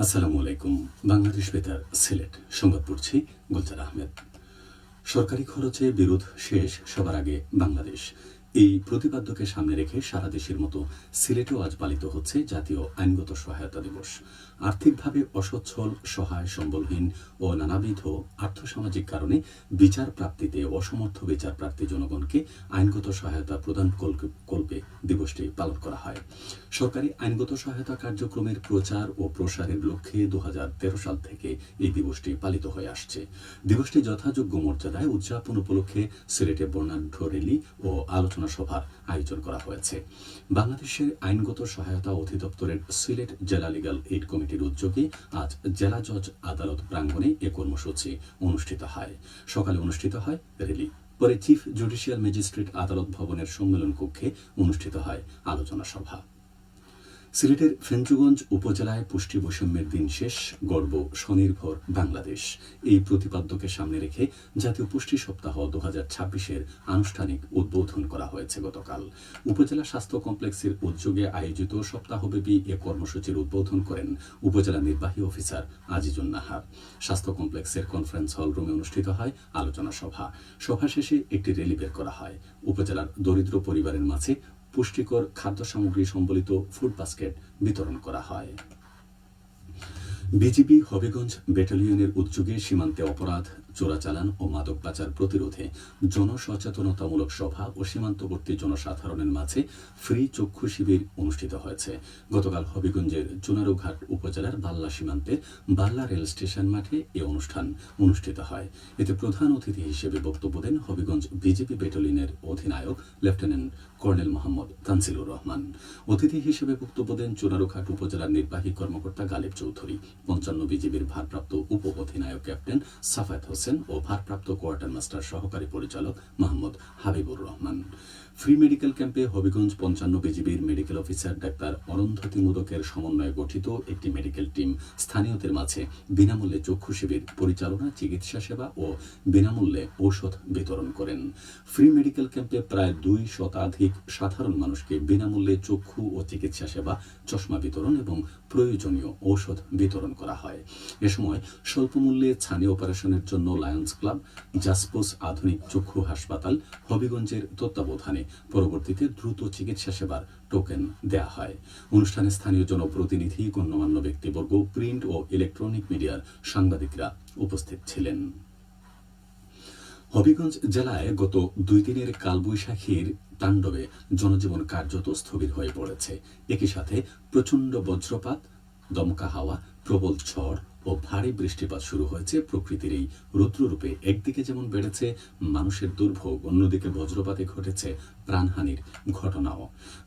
আসসালামু আলাইকুম। বাংলাদেশ বেতার সিলেট সংবাদ পড়ছি গুলজার আহমেদ। সরকারি খরচে বিরোধ শেষ, সবার আগে বাংলাদেশ। এই প্রতিপাদ্যকে সামনে রেখে সারা দেশের মতো সিলেটেও আজ পালিত হচ্ছে জাতীয় আইনগত সহায়তা দিবস। আর্থিকভাবে অসচ্ছল, সহায়, সম্বলহীন ও নানাবিধ আর্থসামাজিক কারণে বিচার প্রাপ্তিতে অসমর্থ বিচার প্রার্থী জনগণকে আইনগত সহায়তা প্রদান কল্পে দিবসটি পালন করা হয়। সরকারি আইনগত সহায়তা কার্যক্রমের প্রচার ও প্রসারের লক্ষ্যে 2013 সাল থেকে এই দিবসটি পালিত হয়ে আসছে। দিবসটি যথাযোগ্য মর্যাদায় উদযাপন উপলক্ষে সিলেটে বর্ণাঢ্য র্যালি ও আলোচনা সভার আয়োজন করা হয়েছে। বাংলাদেশের আইনগত সহায়তা অধিদপ্তরের সিলেট জেলা লিগ্যাল এইড কমিটির উদ্যোগে আজ জেলা জজ আদালত প্রাঙ্গণে এ কর্মসূচি অনুষ্ঠিত হয়। সকালে অনুষ্ঠিত হয় র্যালি, পরে চিফ জুডিশিয়াল ম্যাজিস্ট্রেট আদালত ভবনের সম্মেলন কক্ষে অনুষ্ঠিত হয় আলোচনা সভা। সিলেটের ফেঞ্চুগঞ্জ উপজেলায় পুষ্টি বৈষম্যের দিন শেষ, গর্ব স্বনির্ভর বাংলাদেশ। এই প্রতিপাদ্যকে সামনে রেখে জাতীয় পুষ্টি সপ্তাহ 2026-এর আনুষ্ঠানিক উদ্বোধন করা হয়েছে গতকাল। উপজেলা স্বাস্থ্য কমপ্লেক্সের উদ্যোগে আয়োজিত সপ্তাহব্যাপী এ কর্মসূচির উদ্বোধন করেন উপজেলা নির্বাহী অফিসার আজিজুন নাহার। স্বাস্থ্য কমপ্লেক্সের কনফারেন্স হল রুমে অনুষ্ঠিত হয় আলোচনা সভা। সভা শেষে একটি র্যালি বের করা হয়। উপজেলার দরিদ্র পরিবারের মাঝে পুষ্টিকর খাদ্য সামগ্রী সম্বলিত ফুড বাস্কেট বিতরণ করা হয়। বিজিবি হবিগঞ্জ ব্যাটালিয়নের উদ্যোগে সীমান্তে অপরাধ, চোরাচালান ও মাদক পাচার প্রতিরোধে জনসচেতনতামূলক সভা ও সীমান্তবর্তী জনসাধারণের মাঝে ফ্রি চক্ষু শিবির অনুষ্ঠিত হয়েছে। গতকাল হবিগঞ্জের চুনারুঘাট উপজেলার বাল্লা সীমান্তের বাল্লা রেল স্টেশন মাঠে এ অনুষ্ঠান অনুষ্ঠিত হয়। এতে প্রধান অতিথি হিসেবে বক্তব্য দেন হবিগঞ্জ বিজিবি ব্যাটালিয়নের অধিনায়ক লেফটেন্যান্ট কর্নেল মোহাম্মদ তানজিলুর রহমান। অতিথি হিসেবে বক্তব্য দেন চুনারুঘাট উপজেলার নির্বাহী কর্মকর্তা গালিব চৌধুরী, 55 বিজিবির ভারপ্রাপ্ত উপ অধিনায়ক ক্যাপ্টেন সাফায়েত হোসেন ও ভারপ্রাপ্ত কোয়ার্টার মাস্টার সহকারী পরিচালক মোহাম্মদ হাবিবুর রহমান। ফ্রি মেডিকেল ক্যাম্পে হবিগঞ্জ 55 বিজিবির মেডিকেল অফিসার ডাক্তার অরন্ধতী মোদকের সমন্বয়ে গঠিত একটি মেডিকেল টিম স্থানীয়দের মাঝে বিনামূল্যে চক্ষু শিবির পরিচালনা, চিকিৎসা সেবা ও বিনামূল্যে ঔষধ বিতরণ করেন। ফ্রি মেডিকেল ক্যাম্পে প্রায় 2 শতাধিক সাধারণ মানুষকে বিনামূল্যে চক্ষু ও চিকিৎসা সেবা, চশমা বিতরণ এবং প্রয়োজনীয় ঔষধ বিতরণ করা হয়। এ সময় স্বল্পমূল্যে ছানি অপারেশনের জন্য লায়ন্স ক্লাব, জাসপোস আধুনিক চক্ষু হাসপাতাল হবিগঞ্জের তত্ত্বাবধানে পরবর্তীতে দ্রুত চিকিৎসা সেবার টোকেন দেয়া হয়। অনুষ্ঠানে স্থানীয় জনপ্রতিনিধি, গণ্যমান্য ব্যক্তিবর্গ, প্রিন্ট ও ইলেকট্রনিক মিডিয়ার সাংবাদিকরা উপস্থিত ছিলেন। হবিগঞ্জ জেলায় গত 2 দিনের কালবৈশাখীর তাণ্ডবে জনজীবন কার্যত স্থবির হয়ে পড়েছে। একই সাথে প্রচণ্ড বজ্রপাত, দমকা হাওয়া, প্রবল ঝড় ও ভারী বৃষ্টিপাত শুরু হয়েছে। প্রকৃতির এই রুদ্ররূপে একদিকে যেমন বেড়েছে মানুষের দুর্ভোগ, অন্যদিকে বজ্রপাতে ঘটেছে প্রাণহানির ঘটনাও।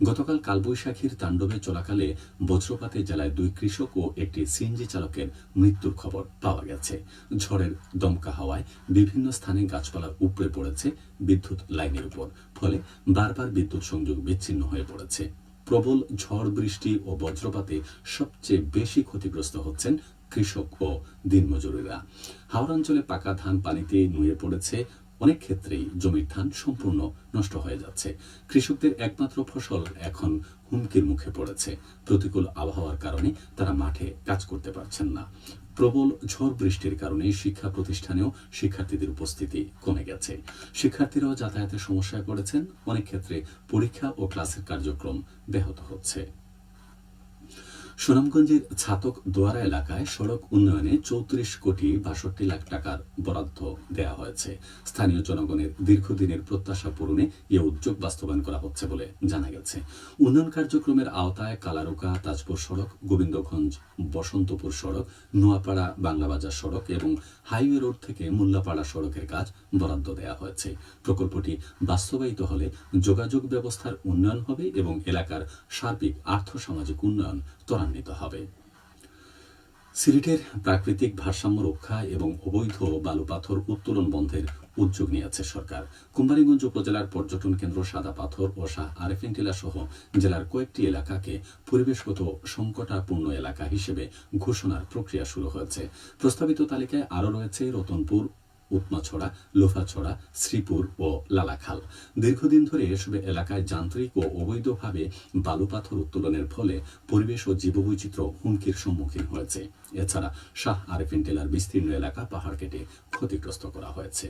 গতকাল কালবৈশাখীর তাণ্ডবে চলাকালে বজ্রপাতে জেলায় 2 কৃষক ও একটি সিএনজি চালকের মৃত্যুর খবর পাওয়া গেছে। ঝড়ের দমকা হাওয়ায় বিভিন্ন স্থানে গাছপালা উপড়ে পড়েছে বিদ্যুৎ লাইনের উপর, ফলে বারবার বিদ্যুৎ সংযোগ বিচ্ছিন্ন হয়ে পড়েছে। প্রবল ঝড় বৃষ্টি ও বজ্রপাতে সবচেয়ে বেশি ক্ষতিগ্রস্ত হচ্ছেন কৃষক ও দিনমজুরেরা। হাওড় অঞ্চলে পাকা ধান পানিতে নুয়ে পড়েছে। অনেক ক্ষেত্রেই জমির ধান সম্পূর্ণ নষ্ট হয়ে যাচ্ছে। কৃষকদের একমাত্র ফসল এখন হুমকির মুখে পড়েছে। প্রতিকূল আবহাওয়ার কারণে তারা মাঠে কাজ করতে পারছেন না। প্রবল ঝড় বৃষ্টির কারণে শিক্ষা প্রতিষ্ঠানেও শিক্ষার্থীদের উপস্থিতি কমে গেছে। শিক্ষার্থীরাও যাতায়াতের সমস্যায় পড়েছেন। অনেক ক্ষেত্রে পরীক্ষা ও ক্লাসের কার্যক্রম ব্যাহত হচ্ছে। সুনামগঞ্জের ছাতক দোয়ারা এলাকায় সড়ক উন্নয়নে 34 কোটি 62 লাখ টাকার বরাদ্দ দেওয়া হয়েছে। স্থানীয় জনগণের দীর্ঘদিনের প্রত্যাশা পূরণে এ উদ্যোগ বাস্তবায়ন করা হচ্ছে বলে জানা গেছে। উন্নয়ন কার্যক্রমের আওতায় কালারুকা তাজপুর সড়ক, গোবিন্দগঞ্জ বসন্তপুর সড়ক, নোয়াপাড়া বাংলাবাজার সড়ক এবং হাইওয়ে রোড থেকে মোল্লাপাড়া সড়কের কাজ বরাদ্দ দেওয়া হয়েছে। প্রকল্পটি বাস্তবায়িত হলে যোগাযোগ ব্যবস্থার উন্নয়ন হবে এবং এলাকার সার্বিক আর্থসামাজিক উন্নয়ন ত্বরান্বিত হবে। সিলেটের প্রাকৃতিক ভারসাম্য রক্ষা এবং অবৈধ বালু পাথর উত্তোলন বন্ধের উদ্যোগ নিয়েছে সরকার। কোম্পানীগঞ্জ উপজেলার পর্যটন কেন্দ্র সাদা পাথর ও শাহ আরেফিন টিলা সহ জেলার কয়েকটি এলাকাকে পরিবেশগত সংকটাপূর্ণ এলাকা হিসেবে ঘোষণার প্রক্রিয়া শুরু হয়েছে। প্রস্তাবিত তালিকায় আরও রয়েছে রতনপুর, উৎমাছড়া, লোফাছড়া, শ্রীপুর ও লালাখাল। দীর্ঘদিন ধরে এসব এলাকায় যান্ত্রিক ও অবৈধভাবে বালু পাথর উত্তোলনের ফলে পরিবেশ ও জীববৈচিত্র্য হুমকির সম্মুখীন হয়েছে। এছাড়া শাহ আরেফিন টিলার বিস্তীর্ণ এলাকা পাহাড় কেটে ক্ষতিগ্রস্ত করা হয়েছে।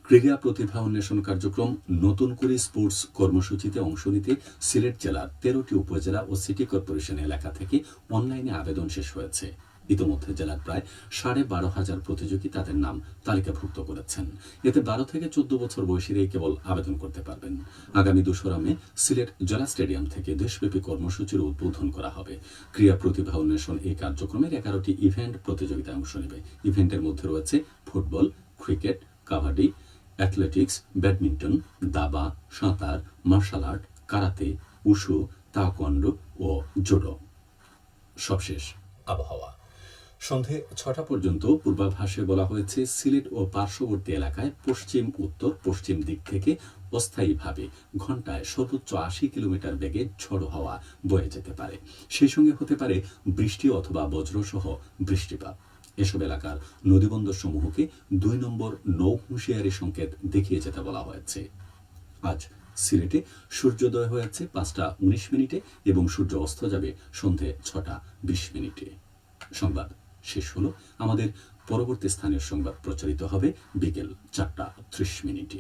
ক্রীড়া প্রতিভা অন্বেষণ কার্যক্রম নতুন করে স্পোর্টস কর্মসূচিতে অংশ নিতে সিলেট জেলার 13টি উপজেলা ও সিটি কর্পোরেশন এলাকা থেকে অনলাইনে আবেদন শেষ হয়েছে। ইতোমধ্যে জেলার প্রায় 12,500 প্রতিযোগী তাদের নাম তালিকাভুক্ত করেছেন। এতে 12 থেকে 14 বছর বয়সীরাই কেবল আবেদন করতে পারবেন। আগামী 2 মে সিলেট জেলা স্টেডিয়াম থেকে দেশব্যাপী কর্মসূচির উদ্বোধন করা হবে। ক্রীড়া প্রতিভা অন্বেষণ এই কার্যক্রমের 11টি ইভেন্ট প্রতিযোগিতায় অংশ নেবে। ইভেন্টের মধ্যে রয়েছে football, cricket, kabaddi, athletics, badminton, দাবা, সাঁতার, মার্শাল আর্ট, কারাতে, উশু, তাওয়াক্বন্ডো ও জুডো। সবশেষ আবহাওয়া। সন্ধে 6টা পর্যন্ত পূর্বাভাসে বলা হয়েছে সিলেট ও পার্শ্ববর্তী এলাকায় পশ্চিম উত্তর পশ্চিম দিক থেকে অস্থায়ীভাবে ঘন্টায় সর্বোচ্চ 80 কিলোমিটার বেগে ঝড়ো হাওয়া বয়ে যেতে পারে। সেই সঙ্গে হতে পারে বৃষ্টি অথবা বজ্রসহ বৃষ্টিপাত। এসব এলাকার নদীবন্দর সমূহকে 2 নম্বর নৌ হুঁশিয়ারি সংকেত দেখিয়ে যেতে বলা হয়েছে। আজ সিলেটে সূর্যোদয় হয়েছে 5টা 19 এবং সূর্য অস্ত যাবে সন্ধে 6টা 20। সংবাদ শেষ হলো। আমাদের পরবর্তী স্থানীয় সংবাদ প্রচারিত হবে বিকেল 4টা 30।